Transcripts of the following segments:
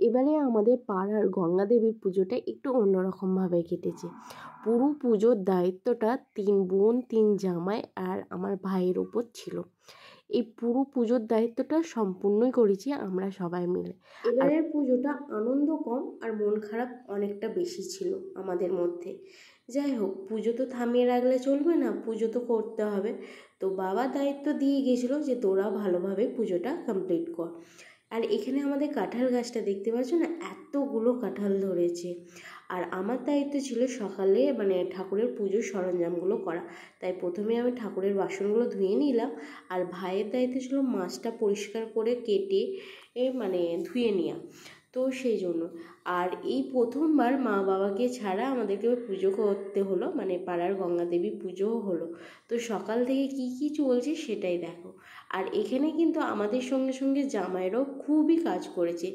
এবারে আমাদের পাড়ার গঙ্গা দেবীর পুজোটা একটু অন্যরকমভাবে কেটেছে। পুরো পুজোর দায়িত্বটা 3 বোন 3 জামাই আর আমার ভাইয়ের ওপর ছিল। এই পুরো পুজোর দায়িত্বটা সম্পূর্ণই করেছি আমরা সবাই মিলে। এবারের পুজোটা আনন্দ কম আর মন খারাপ অনেকটা বেশি ছিল আমাদের মধ্যে। যাই হোক, পুজো তো থামিয়ে রাখলে চলবে না, পুজো তো করতে হবে। তো বাবা দায়িত্ব দিয়ে গেছিলো যে তোরা ভালোভাবে পুজোটা কমপ্লিট কর। আর এখানে আমাদের কাঁঠাল গাছটা দেখতে পাচ্ছ না, এতগুলো কাঁঠাল ধরেছে। আর আমার দায়িত্ব ছিল সকালে ঠাকুরের পুজোর সরঞ্জামগুলো করা। তাই প্রথমে আমি ঠাকুরের বাসনগুলো ধুয়ে নিলাম, আর ভাইয়ের দায়িত্ব ছিল মাছটা পরিষ্কার করে কেটে ধুয়ে নেওয়া। তো সেই জন্য আর এই প্রথমবার মা বাবাকে ছাড়া আমাদেরকে পুজো করতে হলো, পাড়ার গঙ্গা দেবী পুজোও হলো। তো সকাল থেকে কি কি চলছে সেটাই দেখো। আর এখানে কিন্তু আমাদের সঙ্গে সঙ্গে জামাইরাও খুবই কাজ করেছে।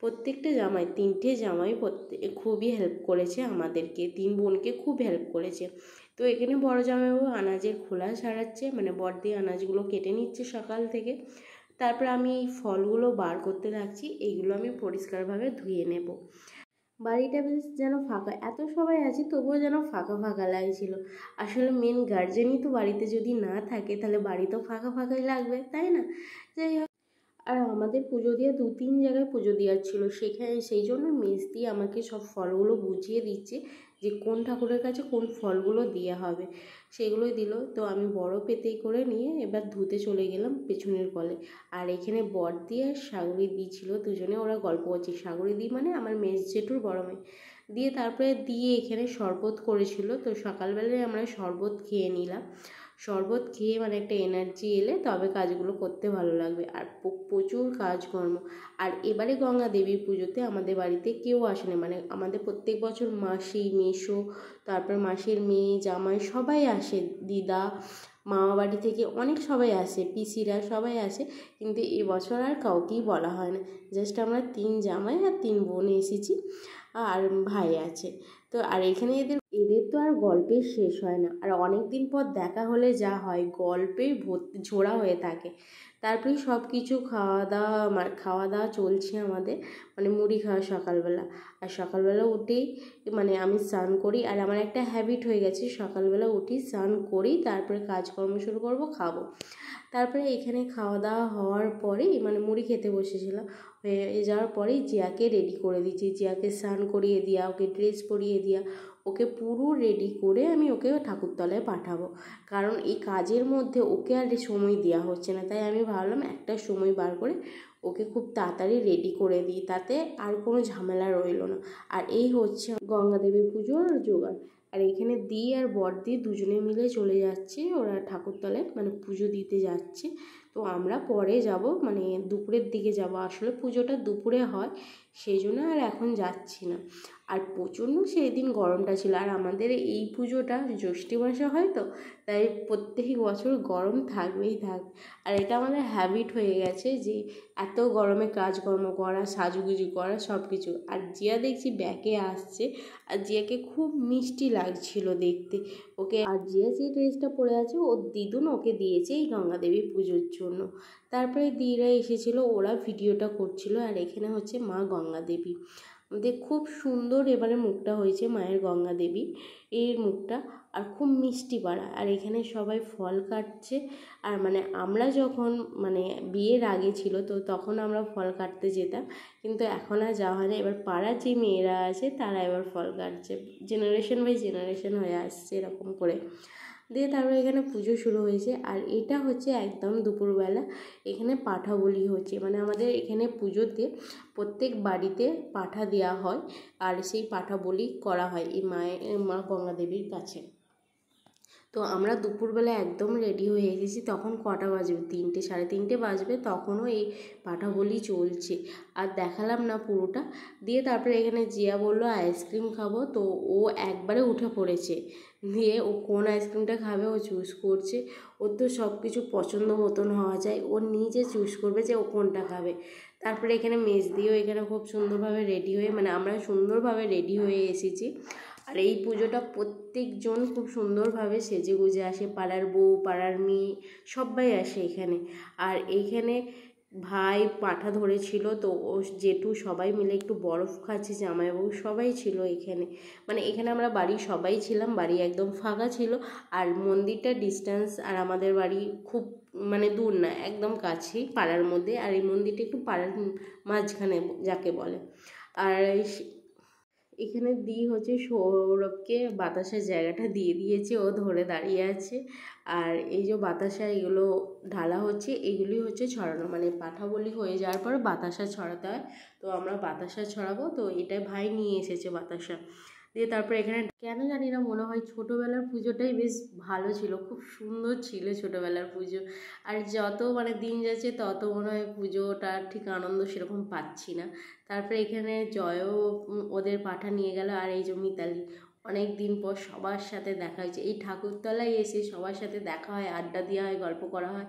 প্রত্যেকটা জামাই, 3টে জামাই খুবই হেল্প করেছে আমাদেরকে, 3 বোনকে খুব হেল্প করেছে। তো এখানে বড় জামাইবাবু আনাজের খোলা ছাড়াচ্ছে, বড়দি আনাজগুলো কেটে নিচ্ছে সকাল থেকে। তারপর আমি এই ফলগুলো বার করতে লাগছি, এইগুলো আমি পরিষ্কারভাবে ধুয়ে নেব। বাড়িটা বেশ যেন ফাঁকা, এত সবাই আছে তবুও যেন ফাঁকা ফাঁকা লাগছিল। আসলে মেন গার্জেনই তো বাড়িতে যদি না থাকে তাহলে বাড়ি তো ফাঁকা ফাঁকাই লাগবে, তাই না? যাই হোক, আর আমাদের পুজো দিয়ে 2-3 জায়গায় পুজো দেওয়ার ছিল, সেই জন্য মেস দিয়ে আমাকে সব ফলগুলো বুঝিয়ে দিচ্ছে যে কোন ঠাকুরের কাছে কোন ফলগুলো দেওয়া হবে, সেগুলোই দিল। তো আমি বড় পেতেই করে নিয়ে এবার ধুতে চলে গেলাম পেছনের কলে। আর এখানে বড়দি আর শাশুড়ি দি ছিল, দুজনে ওরা গল্প করছে। শাশুড়ি দি আমার মেজ জেঠুর বড় মেয়ে। দিয়ে তারপরে দিয়ে এখানে শরবত করেছিল, তো সকালবেলায় আমরা শরবত খেয়ে নিলাম। শরবত খেয়ে একটা এনার্জি এলে তবে কাজগুলো করতে ভালো লাগবে। আর প্রচুর কাজকর্ম। আর এবারে গঙ্গা দেবীর পুজোতে আমাদের বাড়িতে কেউ আসেনি, আমাদের প্রত্যেক বছর মাসি, মেসো, তারপর মাসির মেয়ে, জামাই সবাই আসে, দিদা, মামা বাড়ি থেকে অনেক সবাই আসে, পিসিরা সবাই আসে। কিন্তু এবছর আর কাউকেই বলা হয় না, জাস্ট আমরা 3 জামাই আর 3 বোন এসেছি, আর ভাই আছে। তো আর এখানে এদের তো আর গল্পের শেষ হয় না। আর অনেক দিন পর দেখা হলে যা হয়, গল্পেই ঝোড়া হয়ে থাকে। তারপরেই সব কিছু খাওয়া দাওয়া চলছে আমাদের, মুড়ি খাওয়া সকালবেলা। আর সকালবেলা উঠেই আমি স্নান করি, আর আমার একটা হ্যাবিট হয়ে গেছে, সকালবেলা উঠি স্নান করি তারপরে কাজকর্ম শুরু করব, খাবো। তারপরে এখানে খাওয়া দাওয়া হওয়ার পরেই মুড়ি খেতে বসেছিলাম। হয়ে যাওয়ার পরেই জিয়াকে রেডি করে দিচ্ছি, জিয়াকে স্নান করিয়ে দেওয়া, ওকে ড্রেস পরিয়ে দেওয়া, ওকে পুরো রেডি করে আমি ওকে ঠাকুরতলায় পাঠাবো। কারণ এই কাজের মধ্যে ওকে আর সময় দেওয়া হচ্ছে না, তাই আমি ভাবলাম একটা সময় বার করে ওকে খুব তাড়াতাড়ি রেডি করে দিই, তাতে আর কোনো ঝামেলা রইল না। আর এই হচ্ছে গঙ্গা দেবী পুজোর জোগাড়। আর এখানে দি আর বড়দি দুজনে মিলে চলে যাচ্ছে, ওরা ঠাকুরতলায় পুজো দিতে যাচ্ছে। তো আমরা পরে যাব, দুপুরের দিকে যাব। আসলে পুজোটা দুপুরে হয়, সেই জন্য আর এখন যাচ্ছি না। আর প্রচণ্ড সেই দিন গরমটা ছিল। আর আমাদের এই পুজোটা জ্যৈষ্ঠ মাসে হয়, তো তাই প্রত্যেক বছর গরম থাকবেই থাকবে। আর এটা আমাদের হ্যাবিট হয়ে গেছে যে এত গরমে কাজকর্ম করা, সাজুগুজু করা, সব কিছু। আর জিয়া দেখছি ব্যাকে আসছে, আর জিয়াকে খুব মিষ্টি লাগছিল দেখতে ওকে। আর জিয়া যে ড্রেসটা পরে আছে ওর দিদুন ওকে দিয়েছে এই গঙ্গা দেবী পুজোর জন্য। তারপরে দিদিরা এসেছিল, ওরা ভিডিওটা করছিল। আর এখানে হচ্ছে মা গঙ্গা দেবী, আমাদের খুব সুন্দর এবারে মুখটা হয়েছে মায়ের গঙ্গা দেবী এর মুখটা, আর খুব মিষ্টি পাড়া। আর এখানে সবাই ফল কাটছে। আর আমরা যখন বিয়ের আগে ছিল, তো তখন আমরা ফল কাটতে যেতাম, কিন্তু এখন আর যাওয়া হয় না। এবার পাড়ার যে মেয়েরা আছে তারা এবার ফল কাটছে, জেনারেশন বাই জেনারেশন হয়ে আসছে এরকম করে। দিয়ে তারপরে এখানে পুজো শুরু হয়েছে। আর এটা হচ্ছে একদম দুপুরবেলা, এখানে পাঠা বলি হচ্ছে, আমাদের এখানে পুজোতে প্রত্যেক বাড়িতে পাঠা দেওয়া হয়, আর সেই পাঠা বলি করা হয় এই মা গঙ্গা দেবীর কাছে। তো আমরা দুপুরবেলা একদম রেডি হয়ে এসেছি, তখন কটা বাজবে, 3টে 3:30 বাজবে, তখনও এই পাঠা বলি চলছে। আর দেখালাম না পুরোটা। দিয়ে তারপরে এখানে জিয়া বললো আইসক্রিম খাবো, তো ও একবারে উঠে পড়েছে। দিয়ে ও কোন আইসক্রিমটা খাবে ও চুজ করছে। ওর তো সব কিছু পছন্দ মতন হওয়া যায়, ও নিজে চুজ করবে যে ও কোনটা খাবে। তারপরে এখানে মেজ দিয়েও এখানে খুব সুন্দরভাবে রেডি হয়ে আমরা সুন্দরভাবে রেডি হয়ে এসেছি। আর এই পুজোটা প্রত্যেকজন খুব সুন্দরভাবে সেজে গুজে আসে, পাড়ার বউ, পাড়ার মেয়ে, সবাই আসে এখানে। আর এইখানে ভাই পাঠা ধরেছিল, তো ও জেঠু সবাই মিলে একটু বরফ খাচ্ছে, জামাইবাবু সবাই ছিল এখানে। মানে এখানে আমরা বাড়ির সবাই ছিলাম, বাড়ি একদম ফাঁকা ছিল। আর মন্দিরটা ডিস্টেন্স আর আমাদের বাড়ি খুব মানে দূর না, একদম কাছেই পাড়ার মধ্যে। আর এই মন্দিরটা একটু পাড়ার মাঝখানে যাকে বলে। আর এখানে হচ্ছে সৌরভকে বাতাসার জায়গাটা দিয়ে দিয়েছে, ও ধরে দাঁড়িয়ে আছে। আর এই যে বাতাসা এগুলো ঢালা হচ্ছে, এগুলি হচ্ছে ছড়ানো, মানে পাঠা বলি হয়ে যাওয়ার পর বাতাসা ছড়াতে হয়। তো আমরা বাতাসা ছড়াবো, তো এটা ভাই নিয়ে এসেছে বাতাসা দিয়ে। তারপর এখানে কেন জানি না মনে হয় ছোটোবেলার পুজোটাই বেশ ভালো ছিল, খুব সুন্দর ছিল ছোটোবেলার পুজো। আর যত মানে দিন যাচ্ছে তত মনে হয় পুজোটা ঠিক আনন্দ সেরকম পাচ্ছি না। তারপরে এখানে জয়ও ওদের পাঠা নিয়ে গেল। আর এই যে মিতালি, অনেক দিন পর সবার সাথে দেখা হয়েছে, এই ঠাকুরতলায় এসে সবার সাথে দেখা হয়, আড্ডা দেওয়া হয়, গল্প করা হয়,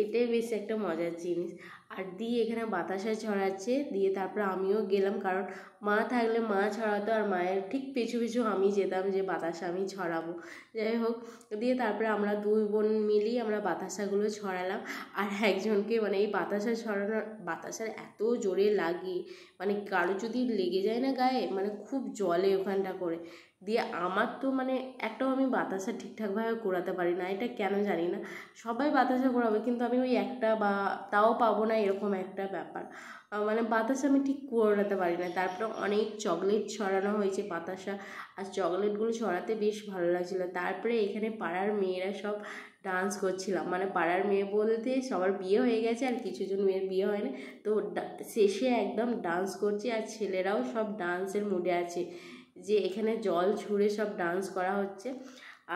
এটাই বেশ একটা মজার জিনিস। আর দিয়ে এখানে বাতাসা ছড়াচ্ছে, দিয়ে তারপরে আমিও গেলাম, কারণ মা থাকলে মা ছড়াতো আর মায়ের ঠিক পিছু পিছু আমি যেতাম যে বাতাসা আমি ছড়াবো। যাই হোক, দিয়ে তারপরে আমরা দুই বোন মিলিয়ে আমরা বাতাসাগুলো ছড়ালাম। আর একজনকে মানে এই বাতাসা ছড়ানোর, বাতাসার এত জোরে লাগে, মানে কারো যদি লেগে যায় না গায়ে, মানে খুব জলে ওখানটা করে দিয়ে। আমার তো মানে একটাও আমি বাতাসা ঠিকঠাকভাবে ঘোরাতে পারি না, এটা কেন জানি না। সবাই বাতাসা ঘোরাবে কিন্তু আমি ওই একটা বা তাও পাবো না, এরকম একটা ব্যাপার। মানে বাতাসা আমি ঠিক ঘোরাতে পারি না। তারপরে অনেক চকলেট ছড়ানো হয়েছে বাতাসা, আর চকলেটগুলো ছড়াতে বেশ ভালো লাগছিলো। তারপরে এখানে পাড়ার মেয়েরা সব ডান্স করছিলাম, মানে পাড়ার মেয়ে বলতে সবার বিয়ে হয়ে গেছে আর কিছুজন মেয়ের বিয়ে হয়নি, তো শেষে একদম ডান্স করছে। আর ছেলেরাও সব ডান্সের মুডে আছে, যে এখানে জল ছুঁড়ে সব ডান্স করা হচ্ছে।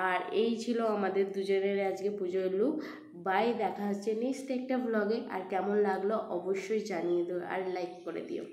আর এই ছিল আমাদের দুজনের আজকে পুজোর লুক। বাই, দেখা হচ্ছে নেক্সট একটা ভ্লগে। আর কেমন লাগলো অবশ্যই জানিয়ে দিও আর লাইক করে দিও।